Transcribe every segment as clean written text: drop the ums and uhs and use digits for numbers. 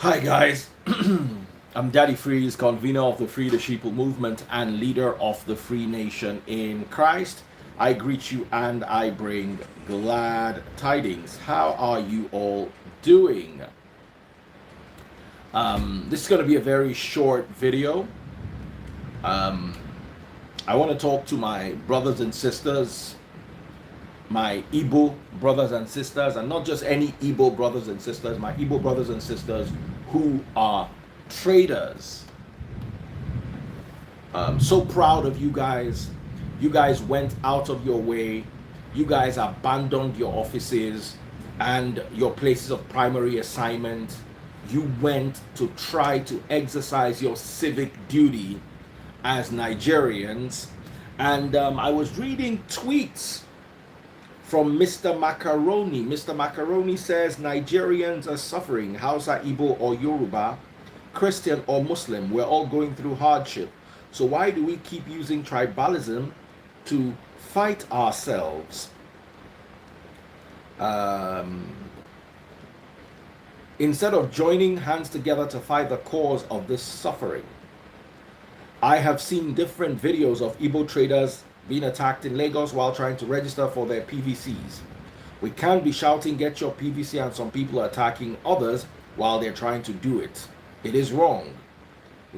Hi guys, I'm Daddy Freeze, convener of the Free the Sheeple movement and leader of the Free Nation in Christ. I greet you and I bring glad tidings. How are you all doing? This is going to be a very short video. I want to talk to my brothers and sisters, my Igbo brothers and sisters, and not just any Igbo brothers and sisters, my Igbo brothers and sisters who are traders. So proud of you guys. You guys went out of your way. You guys abandoned your offices and your places of primary assignment. You went to try to exercise your civic duty as Nigerians. And I was reading tweets from Mr. Macaroni. Mr. Macaroni says Nigerians are suffering. Hausa, Igbo, or Yoruba, Christian or Muslim, we're all going through hardship. So why do we keep using tribalism to fight ourselves? Instead of joining hands together to fight the cause of this suffering. I have seen different videos of Igbo traders being attacked in Lagos while trying to register for their PVCs. We can't be shouting, get your PVC, and some people are attacking others while they're trying to do it. It is wrong.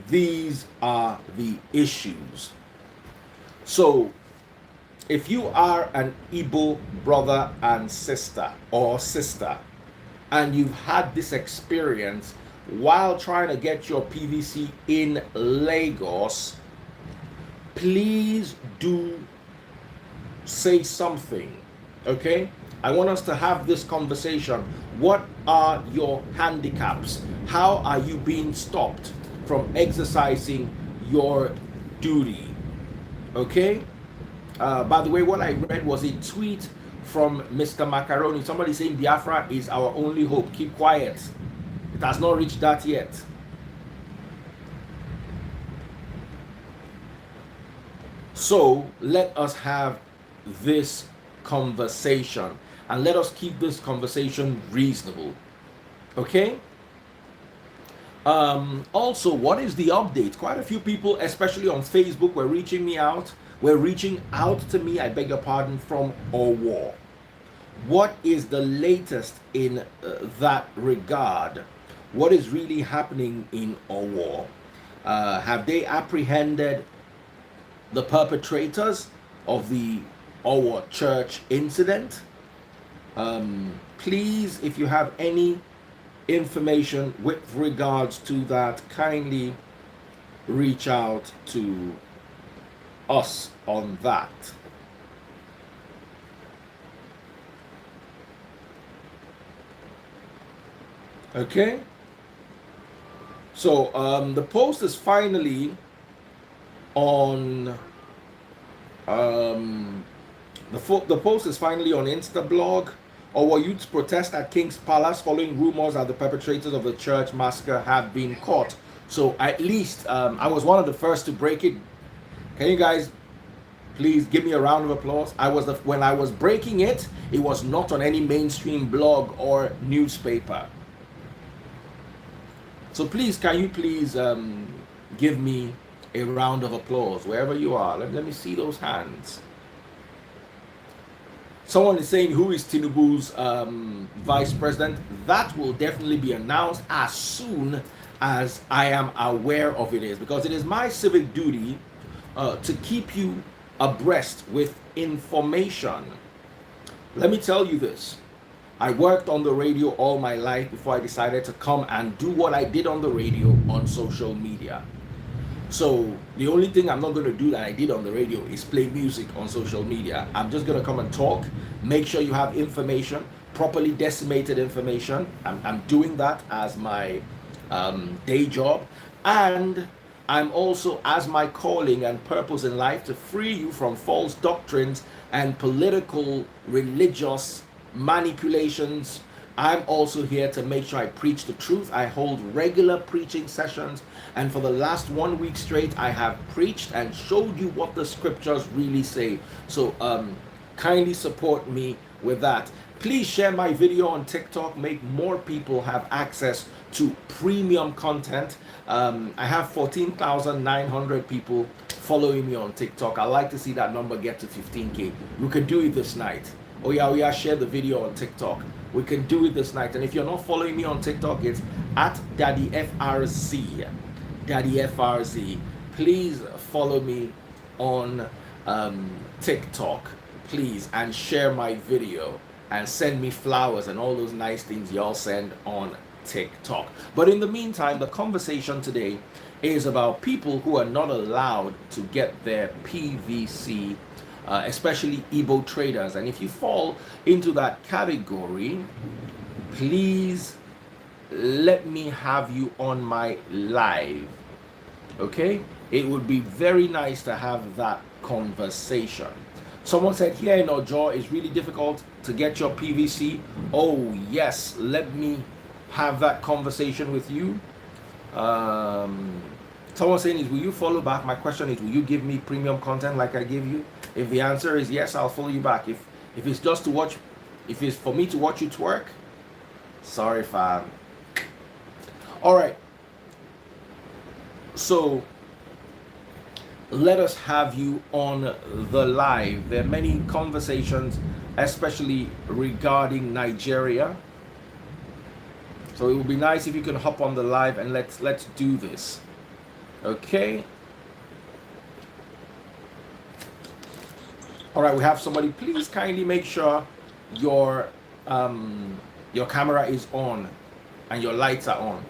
These are the issues. So, if you are an Igbo brother and sister, and you've had this experience while trying to get your PVC in Lagos, please do say something, okay? I want us to have this conversation. What are your handicaps? How are you being stopped from exercising your duty? Okay? By the way, what I read was a tweet from Mr. Macaroni. Somebody saying Biafra is our only hope. Keep quiet. It has not reached that yet. So let us have this conversation and let us keep this conversation reasonable. Okay? Also, what is the update? Quite a few people, especially on Facebook, were reaching me out. Were reaching out to me, I beg your pardon, from Owo. What is the latest in that regard? What is really happening in Owo? Have they apprehended the perpetrators of the Owo church incident? Please, if you have any information with regards to that, kindly reach out to us on that. Okay? So the post is finally on the post is finally on Instablog. Our youths protest at King's Palace following rumors that the perpetrators of the church massacre have been caught. So at least I was one of the first to break it. Can you guys please give me a round of applause? When I was breaking it, it was not on any mainstream blog or newspaper. So please, can you please give me a round of applause wherever you are? Let me see those hands. Someone is saying, who is Tinubu's vice president? That will definitely be announced as soon as I am aware of it, because it is my civic duty to keep you abreast with information. Let me tell you this. I worked on the radio all my life before I decided to come and do what I did on the radio on social media. So the only thing I'm not going to do that I did on the radio is play music on social media. I'm just going to come and talk, make sure you have information, properly decimated information. I'm doing that as my day job. And I'm also, as my calling and purpose in life, to free you from false doctrines and political, religious manipulations. I'm also here to make sure I preach the truth. I hold regular preaching sessions, and for the last 1 week straight I have preached and showed you what the scriptures really say. So kindly support me with that. Please share my video on TikTok. Make more people have access to premium content. I have 14,900 people following me on TikTok. I like to see that number get to 15K. We could do it this night. Oh yeah, share the video on TikTok. We can do it this night. And if you're not following me on TikTok, it's at Daddy FRZ. Daddy FRZ. Please follow me on TikTok, please, and share my video and send me flowers and all those nice things y'all send on TikTok. But in the meantime, the conversation today is about people who are not allowed to get their PVC, especially Igbo traders. And if you fall into that category, please let me have you on my live. Okay? It would be very nice to have that conversation. Someone said here in Ojo it's really difficult to get your PVC. Oh yes, let me have that conversation with you. Someone saying is, will you follow back? My question is, will you give me premium content like I give you? If the answer is yes, I'll follow you back. If it's just to watch, if it's for me to watch you twerk, sorry fam. All right, so let us have you on the live. There are many conversations, especially regarding Nigeria. So it would be nice if you can hop on the live and let's do this. Okay. All right, we have somebody. Please kindly make sure your camera is on and your lights are on.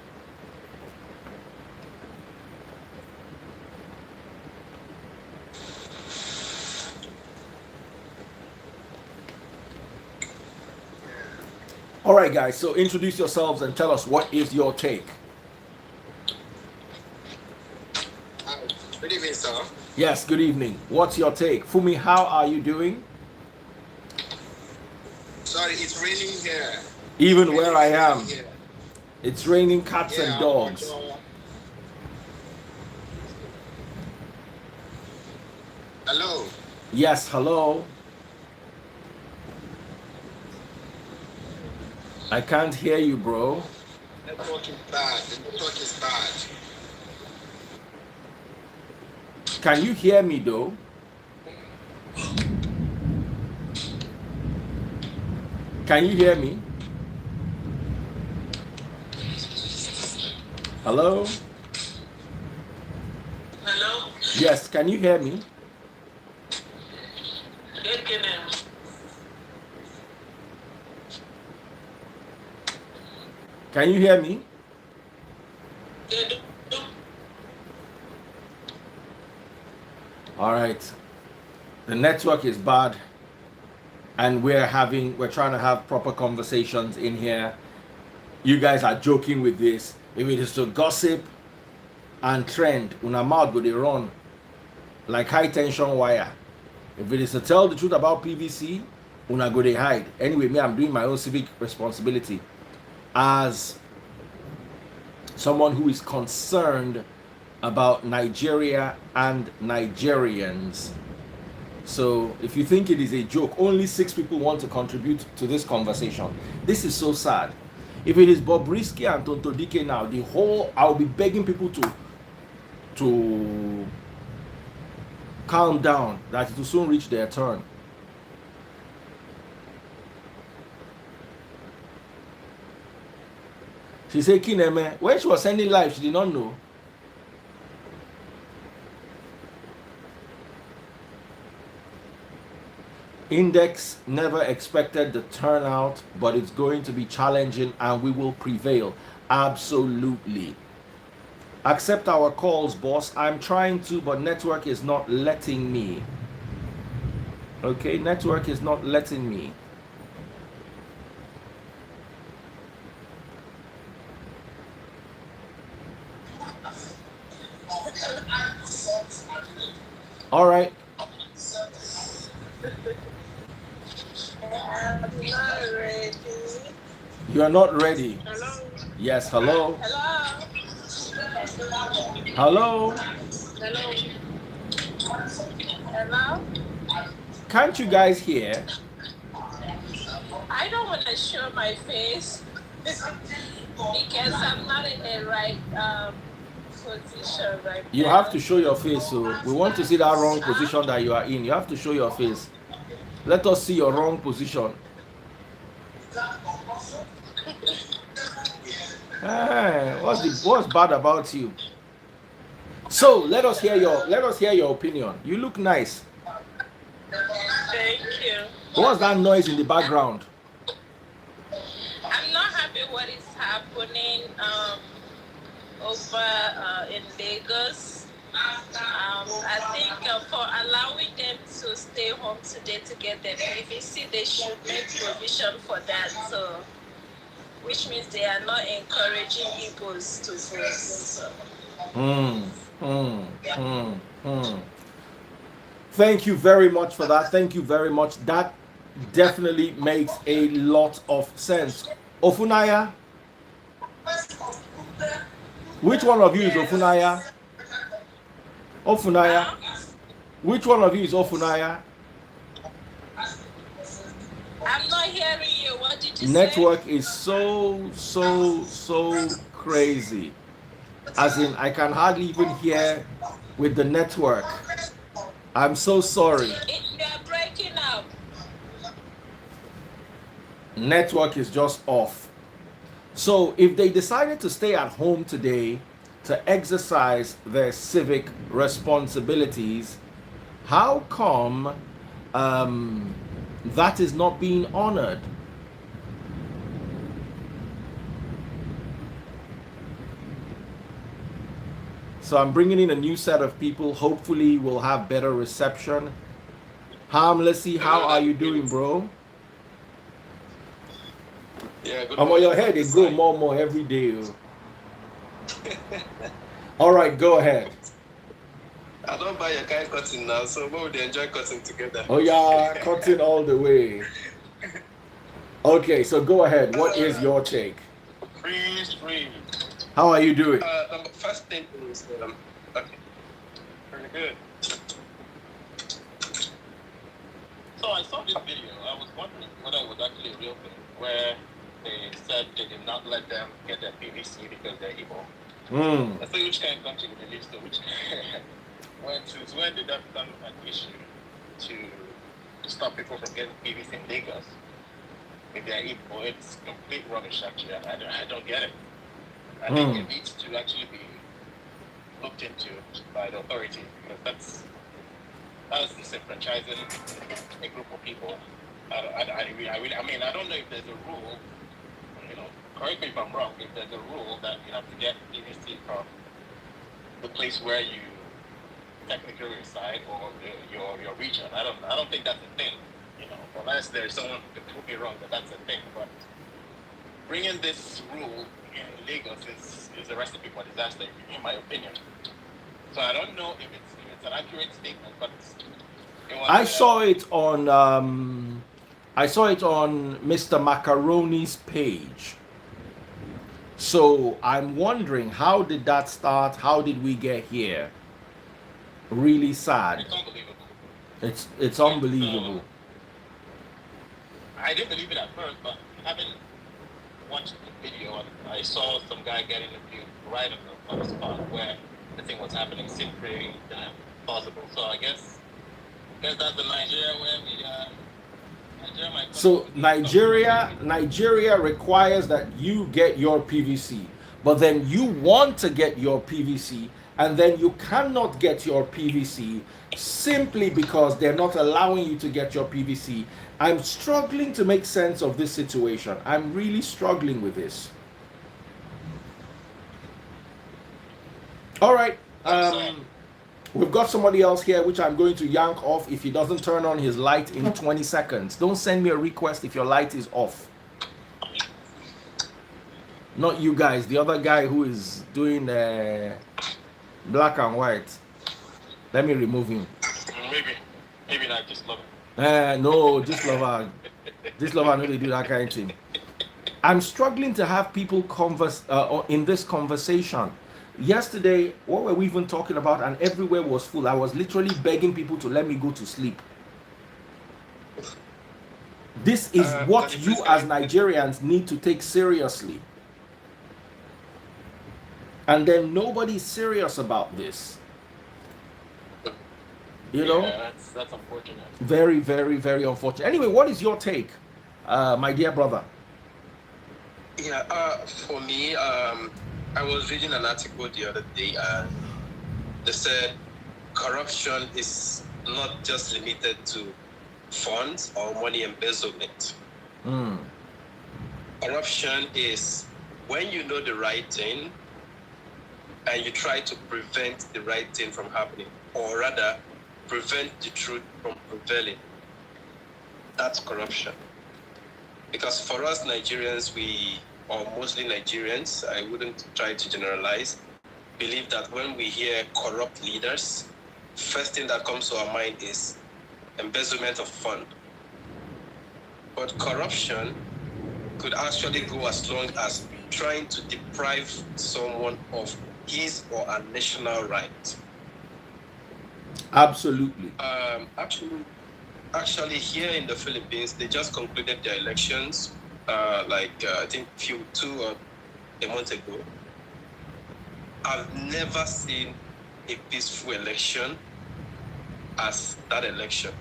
All right, guys, so introduce yourselves and tell us what is your take. Good evening, sir. Yes, good evening. What's your take? Fumi, how are you doing? Sorry, it's raining here. Even where I am, it's raining cats and dogs. Hello? Yes, hello. I can't hear you, bro. The network is bad. The network is bad. Can you hear me, though? Can you hear me? Hello? Hello? Yes, can you hear me? Can you hear me? All right. The network is bad and we're trying to have proper conversations in here. You guys are joking with this. If it is to gossip and trend, una mouth go dey run like high tension wire. If it is to tell the truth about PVC, una go dey hide. Anyway, me, I'm doing my own civic responsibility as someone who is concerned about Nigeria and Nigerians. So if you think it is a joke, only 6 people want to contribute to this conversation. This is so sad. If it is Bobrisky and Tonto Dike now, I'll be begging people to calm down, that it will soon reach their turn. She said, Kineme, when she was sending live, she did not know. Index never expected the turnout, but it's going to be challenging and we will prevail. Absolutely. Accept our calls, boss. I'm trying to, but network is not letting me. Okay, network is not letting me. All right. I'm not ready. You are not ready. Hello? Yes, hello. Hello? Hello. Hello? Hello? Can't you guys hear? I don't to show my face because I'm not in the right position right You now. have to show your face. So we want to see that wrong position that you are in. You have to show your face. Let us see your wrong position. What's bad about you? So let us hear your opinion. You look nice. Thank you. What's that noise in the background? I'm not happy what is happening over in Lagos. I think for allowing them to stay home today to get their PVC, they should make provision for that. So, which means they are not encouraging Igbos to vote. So. Thank you very much for that. Thank you very much. That definitely makes a lot of sense. Ofunaya? Which one of you is Ofunaya? Ofunaya? Which one of you is Ofunaya? I'm not hearing you. What did you Network say? is so crazy. As in, I can hardly even hear with the network. I'm so sorry. You are breaking up. Network is just off. So if they decided to stay at home today to exercise their civic responsibilities, how come that is not being honored? So I'm bringing in a new set of people. Hopefully we'll have better reception. Harmlessy, how are you doing, bro? Yeah, good I'm on your head. It grow more and more every day. All right, go ahead. I don't buy a guy cutting now, so we would enjoy cutting together. Oh yeah, cutting all the way. Okay, so go ahead. What is your take? Free. How are you doing? The first thing is okay, pretty good. So I saw this video. I was wondering whether it was actually a real thing, where they said they did not let them get their PVC because they're Igbo. I say which kind of country did they live to? Which when did that become an issue to stop people from getting PVC in Lagos? If they're Igbo, it's complete rubbish. Actually, I don't get it. I think it needs to actually be looked into by the authorities because that's disenfranchising a group of people. I mean, I don't know if there's a rule. Correct me if I'm wrong. If there's a rule that you have to get PVC from the place where you technically reside or your region, I don't think that's a thing. Unless there's someone who can prove me wrong that that's a thing. But bringing this rule in Lagos is a recipe for disaster, in my opinion. So I don't know if it's an accurate statement, but I saw it on Mr. Macaroni's page. So I'm wondering, how did that start? How did we get here? Really sad. It's unbelievable. It's unbelievable. I didn't believe it at first, but having watched the video, I saw some guy getting interviewed right on the spot where the thing was happening. It seemed pretty plausible. So I guess that's the Nigeria where we So Nigeria requires that you get your PVC, but then you want to get your PVC, and then you cannot get your PVC simply because they're not allowing you to get your PVC. I'm struggling to make sense of this situation. I'm really struggling with this. All right. We've got somebody else here, which I'm going to yank off if he doesn't turn on his light in 20 seconds. Don't send me a request if your light is off. Not you guys, the other guy who is doing black and white. Let me remove him. Maybe not, just love it. No, just love her. Just love her, no, they do that kind of thing. I'm struggling to have people converse in this conversation. Yesterday, what were we even talking about? And everywhere was full. I was literally begging people to let me go to sleep. This is what Daddy, you please, as can I- Nigerians need to take seriously. And then nobody's serious about this. You know? Yeah, that's unfortunate. Very, very, very unfortunate. Anyway, what is your take, my dear brother? Yeah, for me, I was reading an article the other day, and they said corruption is not just limited to funds or money embezzlement. Mm. Corruption is when you know the right thing and you try to prevent the right thing from happening, or rather, prevent the truth from prevailing. That's corruption. Because for us Nigerians, or mostly Nigerians, I wouldn't try to generalize, believe that when we hear corrupt leaders, first thing that comes to our mind is embezzlement of fund. But corruption could actually go as long as trying to deprive someone of his or a national right. Absolutely. Actually, here in the Philippines, they just concluded their elections, I think 2 or a month ago. I've never seen a peaceful election as that election.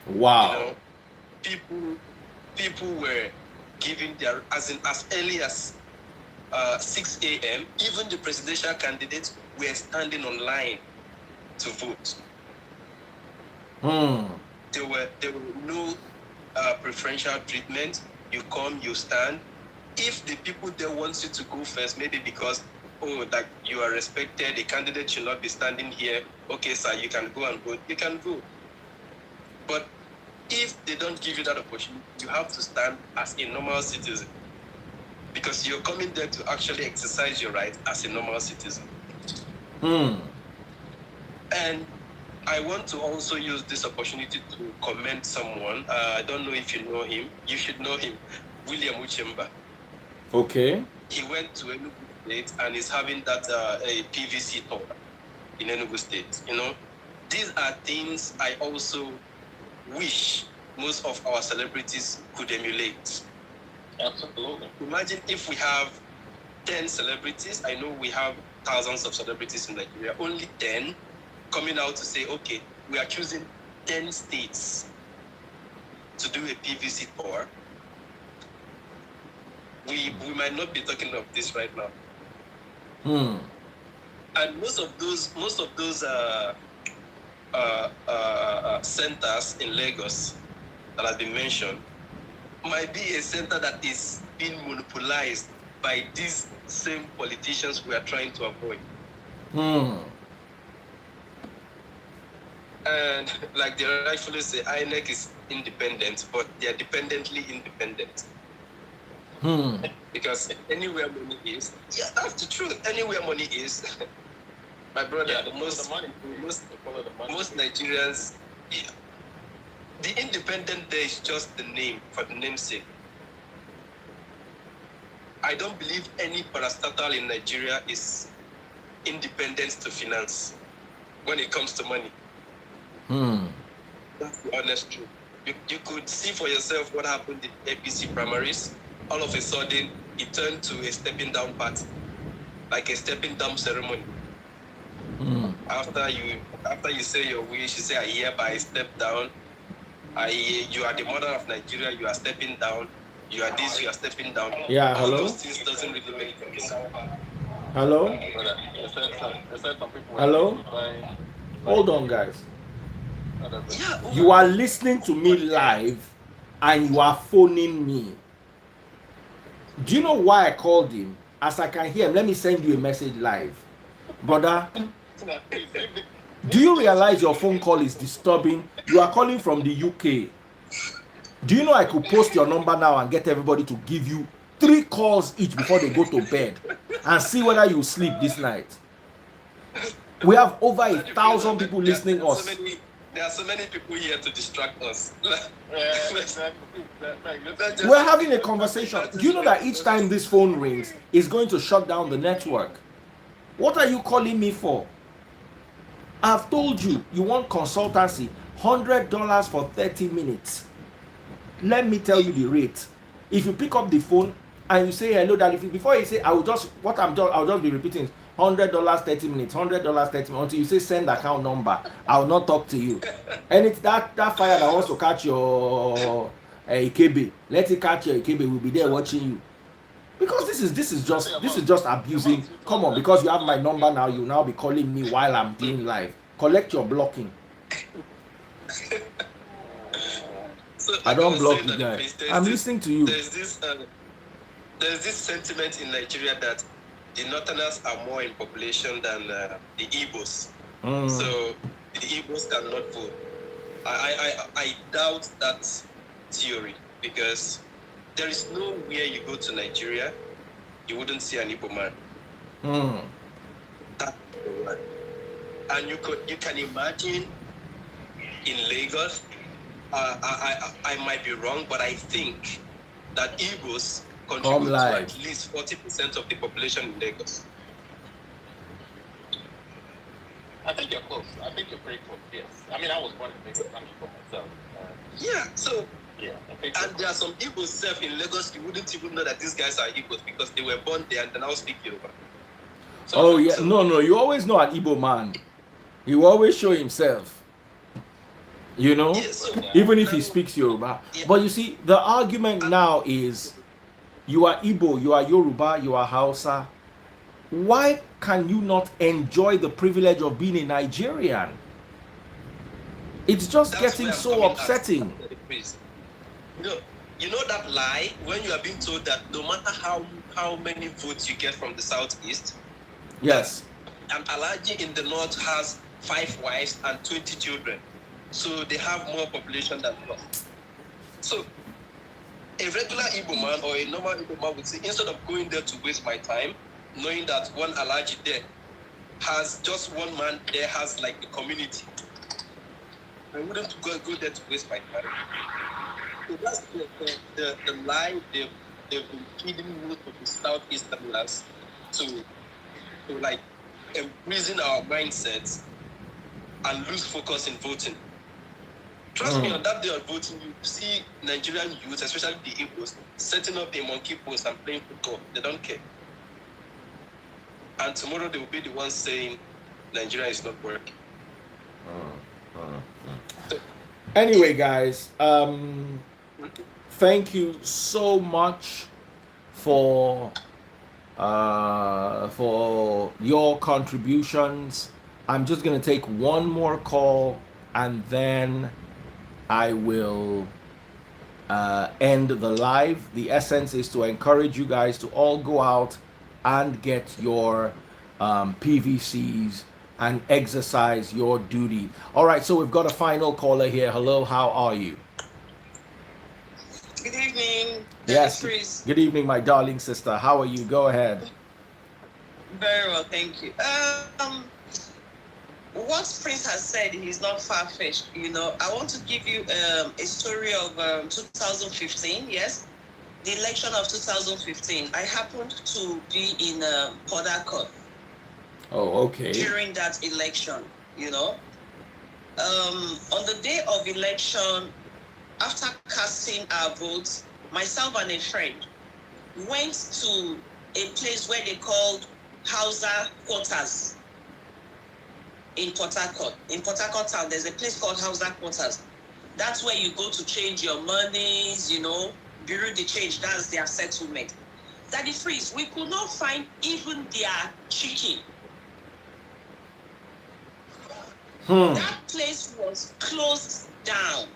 Wow. You know, people were giving their as early as 6 a.m. Even the presidential candidates were standing online to vote. There were no preferential treatment. You come, you stand. If the people there want you to go first, maybe because that you are respected, the candidate should not be standing here. Okay, sir, you can go and vote. You can vote. But if they don't give you that opportunity, you have to stand as a normal citizen, because you're coming there to actually exercise your right as a normal citizen. And I want to also use this opportunity to commend someone. I don't know if you know him. You should know him, William Uchemba. Okay. He went to Enugu State and is having that a PVC tour in Enugu State. You know, these are things I also wish most of our celebrities could emulate. Absolutely. Imagine if we have 10 celebrities. I know we have thousands of celebrities in Nigeria. Only 10 coming out to say, okay, we are choosing 10 states to do a PVC tour. We might not be talking of this right now. And most of those centers in Lagos that have been mentioned might be a center that is being monopolized by these same politicians we are trying to avoid. And like they rightfully say, INEC is independent, but they are dependently independent. Because anywhere money is, yeah, that's the truth. Anywhere money is, my brother, most Nigerians, yeah, the independent there is just the name, for the name's sake. I don't believe any parastatal in Nigeria is independent to finance when it comes to money. That's the honest truth. You could see for yourself what happened in APC primaries. All of a sudden, it turned to a stepping down party, like a stepping down ceremony. After you say your wish, you say, I hereby step down. You are the mother of Nigeria, you are stepping down. You are this, you are stepping down. Yeah, all hello? those things doesn't really make sense. Hello? Hello? Hold on, guys. You are listening to me live and you are phoning me. Do you know why I called him? As I can hear him, let me send you a message live. Brother, do you realize your phone call is disturbing? You are calling from the UK. Do you know I could post your number now and get everybody to give you 3 calls each before they go to bed and see whether you sleep this night? We have over 1,000 people listening us. There are so many people here to distract us. We're having a conversation. Do you know that each time this phone rings, it's going to shut down the network? What are you calling me for? I've told you, you want consultancy. $100 for 30 minutes. Let me tell you the rate. If you pick up the phone and you say hello, that before you say I'll just be repeating $100 30 minutes, $100 30 minutes until you say send account number. I will not talk to you. And it's that fire that wants to catch your EKB. Let it catch your EKB. We'll be there watching you. Because this is just abusing. Come on, because you have my number now, you now be calling me while I'm doing live. Collect your blocking. So I don't block you guys. I'm listening to you. There's this sentiment in Nigeria that the Northerners are more in population than the Igbos. So the Igbos cannot vote. I doubt that theory, because there is nowhere you go to Nigeria you wouldn't see an Igbo man. That's the one. And you can imagine in Lagos, I might be wrong, but I think that Igbos contribute to at least 40% of the population in Lagos. I think you're close. I think you're pretty close, yes. I mean, I was born in Lagos, I'm Igbo myself. Yeah, and there are some Igbos in Lagos, you wouldn't even know that these guys are Igbos because they were born there and they now speak Yoruba. So, no, you always know an Igbo man. He will always show himself. You know, even if he speaks Yoruba. Yeah. But you see, the argument now is you are Igbo, you are Yoruba, you are Hausa. Why can you not enjoy the privilege of being a Nigerian? It's just getting so upsetting. You know that lie when you are being told that no matter how many votes you get from the southeast, yes, an Alaji in the north has 5 wives and 20 children, so they have more population than us. So a regular Igbo man or a normal Igbo man would say, instead of going there to waste my time, knowing that one Alaji there has just one man there has like the community, I wouldn't go there to waste my time. So that's the lie they've been feeding most of the Southeasterners to like imprison our mindsets and lose focus in voting. Trust me, on that day of voting, you see Nigerian youth, especially the Igbos, setting up a monkey post and playing football. They don't care. And tomorrow they will be the ones saying Nigeria is not working. Anyway, guys, thank you so much for your contributions. I'm just going to take one more call and then I will end the live. The essence is to encourage you guys to all go out and get your PVCs and exercise your duty. All right, so we've got a final caller here. Hello, how are you? Good evening. Yes, good evening, my darling sister. How are you? Go ahead. Very well, thank you. What Prince has said is not far-fetched. You know, I want to give you a story of 2015, yes? The election of 2015. I happened to be in Port Harcourt. Oh, okay. During that election, you know. On the day of election, after casting our votes, myself and a friend went to a place where they called Hausa Quarters in Port Harcourt. In Port Harcourt town, there's a place called Hausa Quarters. That's where you go to change your monies, you know, bureau de change, that's their settlement. Daddy Freeze, we could not find even their chicken. That place was closed down.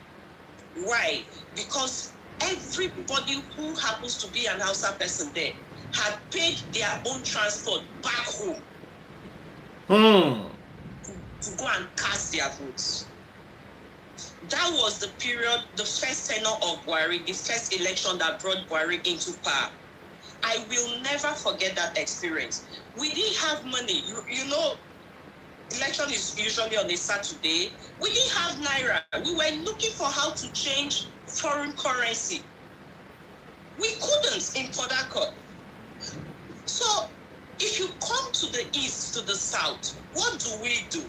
Why? Because everybody who happens to be an Hausa person there had paid their own transport back home to go and cast their votes. That was the period, the first tenure of Buhari, the first election that brought Buhari into power. I will never forget that experience. We didn't have money. You know, election is usually on a Saturday. We didn't have Naira. We were looking for how to change foreign currency. We couldn't in Port Harcourt. So if you come to the east, to the south, what do?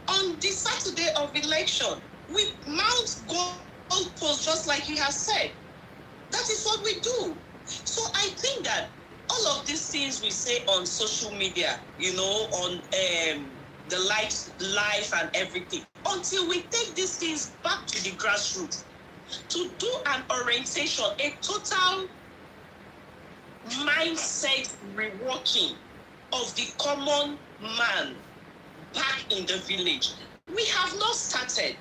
On the Saturday of election, We mount goalposts just like he has said. That is what we do. So I think that all of these things we say on social media, you know, on the life and everything, until we take these things back to the grassroots, to do an orientation, a total mindset reworking of the common man back in the village. We have not started.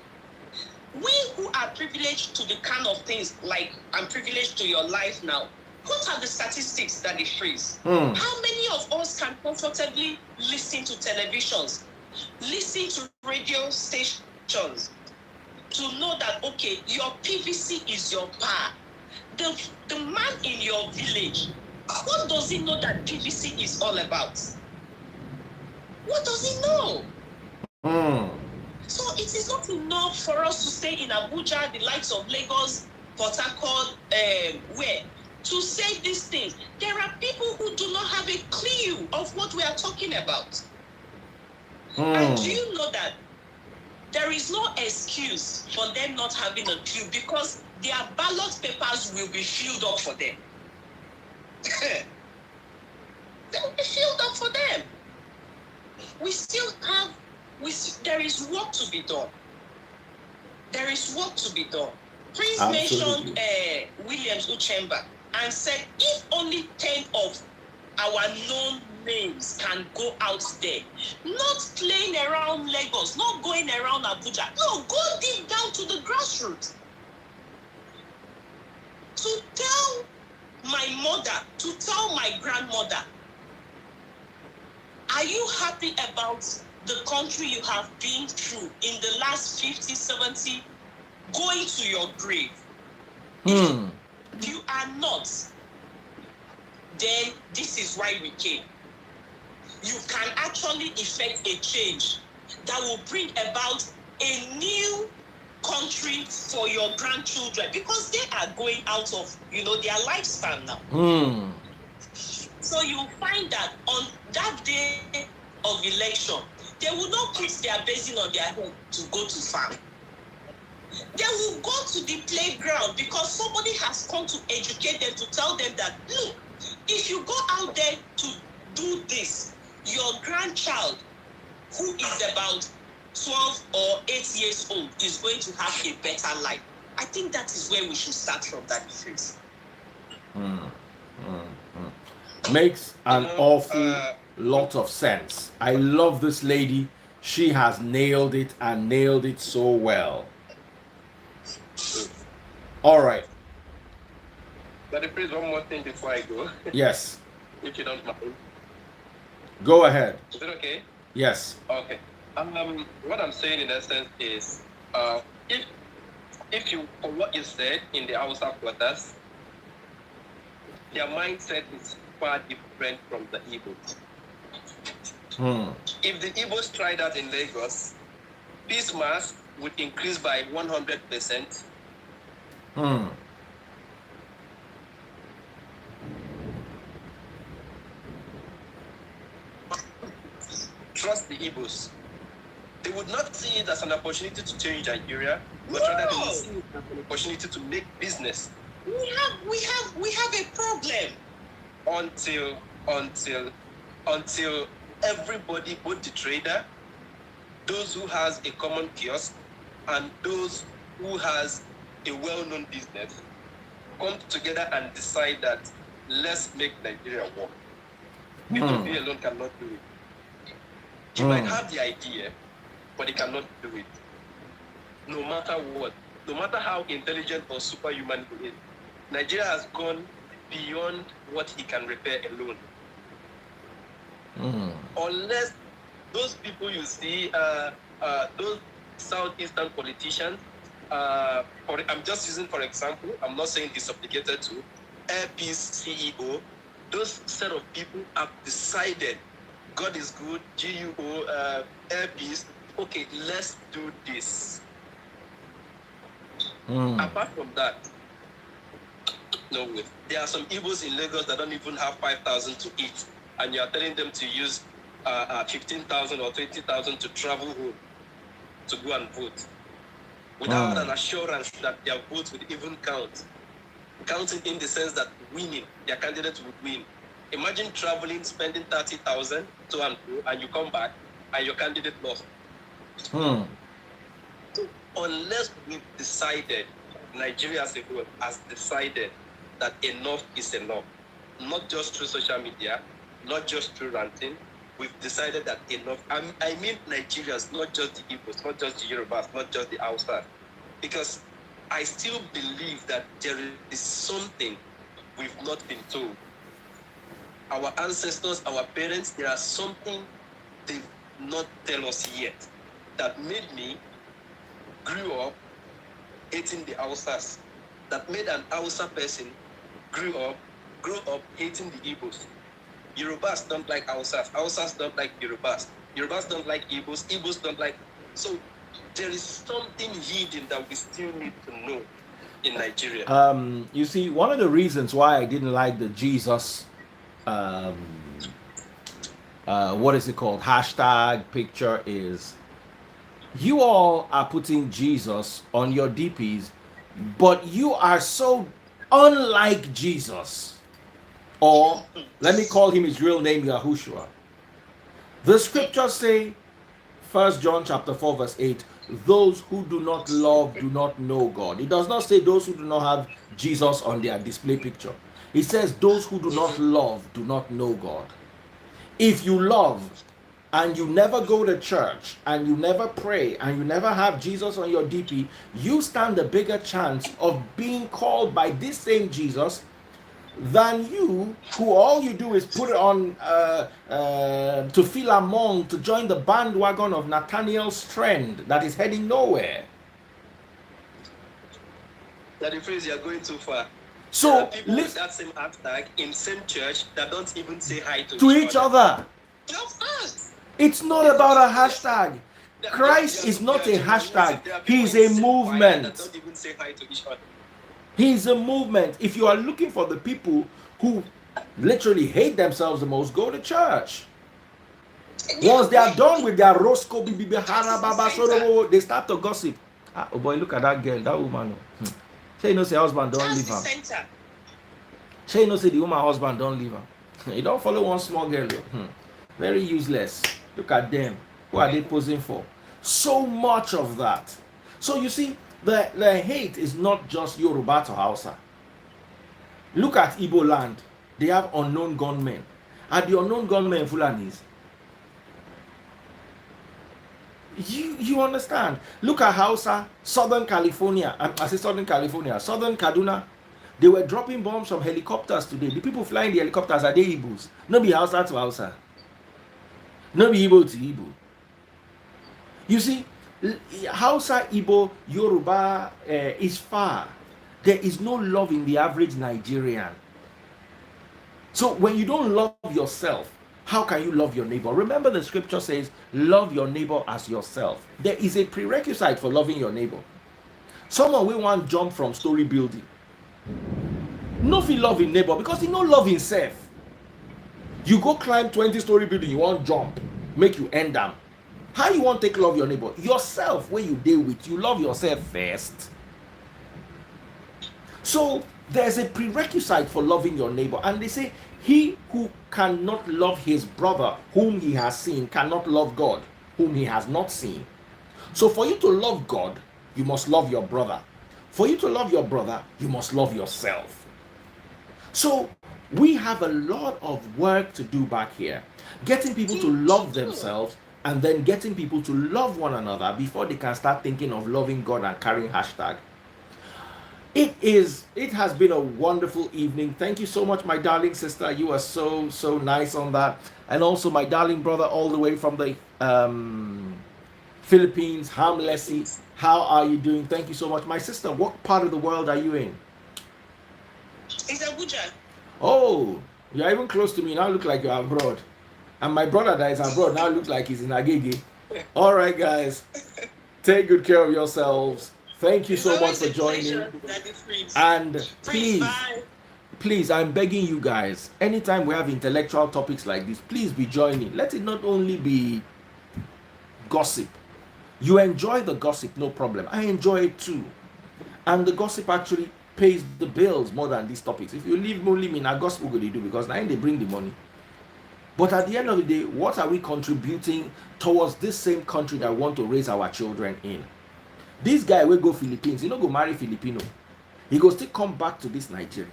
We who are privileged to the kind of things like I'm privileged to your life now. What are the statistics that it shows? How many of us can comfortably listen to televisions, listen to radio stations to know that, okay, your PVC is your power? The man in your village, what does he know that PVC is all about? What does he know? So it is not enough for us to stay in Abuja, the likes of Lagos, Port Harcourt, where to say these things. There are people who do not have a clue of what we are talking about. And do you know that there is no excuse for them not having a clue, because their ballot papers will be filled up for them. They will be filled up for them. We still have, there is work to be done. There is work to be done. Prince mentioned Williams Uchemba and said, if only 10 of our known names can go out there, not playing around Lagos, not going around Abuja. No, go deep down to the grassroots. To tell my mother, to tell my grandmother, are you happy about the country you have been through in the last 50, 70, going to your grave? If you are not, then this is why we came. You can actually effect a change that will bring about a new country for your grandchildren, because they are going out of, you know, their lifespan now. So you find that on that day of election, they will not put their basin on their head to go to farm. They will go to the playground because somebody has come to educate them, to tell them that, look, if you go out there to do this, your grandchild, who is about 12 or 8 years old, is going to have a better life. I think that is where we should start from, that phase. Makes an awful lot of sense. I love this lady. She has nailed it, and nailed it so well. All right. But please, one more thing before I go. Yes. If you don't mind. Go ahead. Is it okay? Yes. Okay. What I'm saying in essence is, if you, for what you said in the Hausa quarters, their mindset is far different from the Igbos. If the Igbos tried that in Lagos, peace mass would increase by 100%. Trust the Igbos. They would not see it as an opportunity to change Nigeria, but rather they would see it as an opportunity to make business. We have a problem. Until everybody, both the trader, those who has a common kiosk, and those who has a well-known business, come together and decide that let's make Nigeria work. People be alone cannot do it. You might have the idea, but they cannot do it. No matter what, no matter how intelligent or superhuman he is, Nigeria has gone beyond what he can repair alone. Unless those people you see, those southeastern politicians, I'm just using for example, I'm not saying he's obligated to, Airpeace CEO, those set of people have decided, God is good, GUO, Airpeace, okay, let's do this. Apart from that, no way. There are some Igbos in Lagos that don't even have 5,000 to eat, and you are telling them to use 15,000 or 20,000 to travel home to go and vote. without an assurance that their vote would even count. Counting in the sense that winning, their candidate would win. Imagine traveling, spending 30,000 to and fro, and you come back and your candidate lost. So unless we've decided, Nigeria as a whole has decided that enough is enough, not just through social media, not just through ranting, we've decided that enough. I mean Nigerians, not just the Igbos, not just the Yorubas, not just the Hausas, because I still believe that there is something we've not been told. Our ancestors, our parents, there are something they've not tell us yet that made me grew up hating the Hausas, that made an Hausa person grow up hating the Igbos. Yorubas don't like Hausas, Hausas don't like Yorubas, Yorubas don't like Igbos, Igbos don't like. So there is something hidden that we still need to know in Nigeria. You see, one of the reasons why I didn't like the Jesus, what is it called, hashtag picture is you all are putting Jesus on your DPs, but you are so unlike Jesus. Or let me call him his real name, Yahushua. The scriptures say, 1 John chapter 4 verse 8, those who do not love do not know God. It does not say those who do not have Jesus on their display picture. It says those who do not love do not know God. If you love and you never go to church and you never pray and you never have Jesus on your DP, you stand a bigger chance of being called by this same Jesus than you, who all you do is put it on to feel among, to join the bandwagon of Nathaniel's trend that is heading nowhere. That the phrase, you're going too far. So there are people with that same hashtag in same church that don't even say hi to each other. It's not about a hashtag. Christ is not a hashtag. He's a movement. That don't even say hi to each other. He's a movement. If you are looking for the people who literally hate themselves the most, go to church. Once they are done with their Roscoe, they start to gossip. Oh boy, look at that girl, that woman. She knows her husband don't leave her. She knows the woman husband don't leave her. You don't follow one small girl. Very useless. Look at them. Who are they posing for? So much of that. So you see, the hate is not just Yoruba to Hausa. Look at Igbo land. They have unknown gunmen. Are the unknown gunmen Fulanis? You understand? Look at Hausa, Southern California. I say Southern California, Southern Kaduna. They were dropping bombs from helicopters today. The people flying the helicopters are they Igbos. No be Hausa to Hausa. No be Igbo to Igbo. You see, Hausa, Igbo, Yoruba is far. There is no love in the average Nigerian. So when you don't love yourself, how can you love your neighbor? Remember the scripture says, love your neighbor as yourself. There is a prerequisite for loving your neighbor. Someone will want to jump from story building. No feel love in neighbor because he no love himself. You go climb 20-story building, you want jump, make you end down. How you want to take love your neighbor? Yourself, where you deal with, you love yourself first. So there's a prerequisite for loving your neighbor. And they say, he who cannot love his brother whom he has seen cannot love God whom he has not seen. So for you to love God, you must love your brother. For you to love your brother, you must love yourself. So we have a lot of work to do back here. Getting people to love themselves and then getting people to love one another before they can start thinking of loving God and carrying hashtag. It has been a wonderful evening. Thank you so much, my darling sister. You are so nice on that. And also my darling brother all the way from the Philippines, Hamlesi. How are you doing? Thank you so much. My sister, what part of the world are you in? It's Abuja. Oh, you're even close to me. Now look like you're abroad. And my brother that is abroad now looks like he's in Agege. All right, guys. Take good care of yourselves. Thank you so much for joining. And please, I'm begging you guys, anytime we have intellectual topics like this, please be joining. Let it not only be gossip. You enjoy the gossip, no problem. I enjoy it too. And the gossip actually pays the bills more than these topics. If you leave me now gospel go they do, because now they bring the money. But at the end of the day, what are we contributing towards this same country that we want to raise our children in? This guy will go Philippines, he not go marry Filipino. He go still come back to this Nigeria.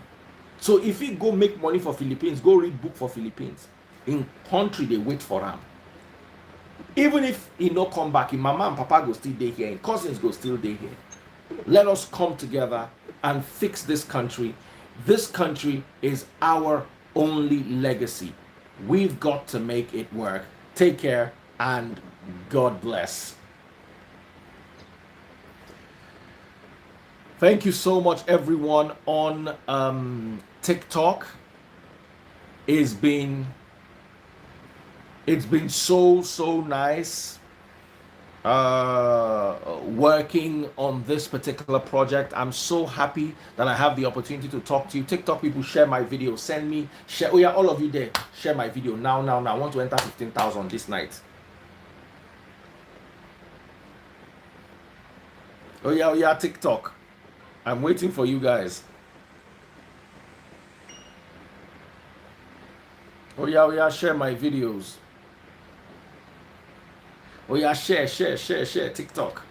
So if he go make money for Philippines, go read book for Philippines. In country, they wait for him. Even if he no come back, his mama and papa go still stay here, and cousins go still stay here. Let us come together and fix this country. This country is our only legacy. We've got to make it work. Take care and God bless. Thank you so much, everyone on TikTok. It's been so nice working on this particular project. I'm so happy that I have the opportunity to talk to you. TikTok people, share my video, send me, share. Oh yeah, all of you there, share my video now. I want to enter 15,000 this night. Oh yeah, TikTok, I'm waiting for you guys. Oh yeah, share my videos. Oh yeah, share TikTok.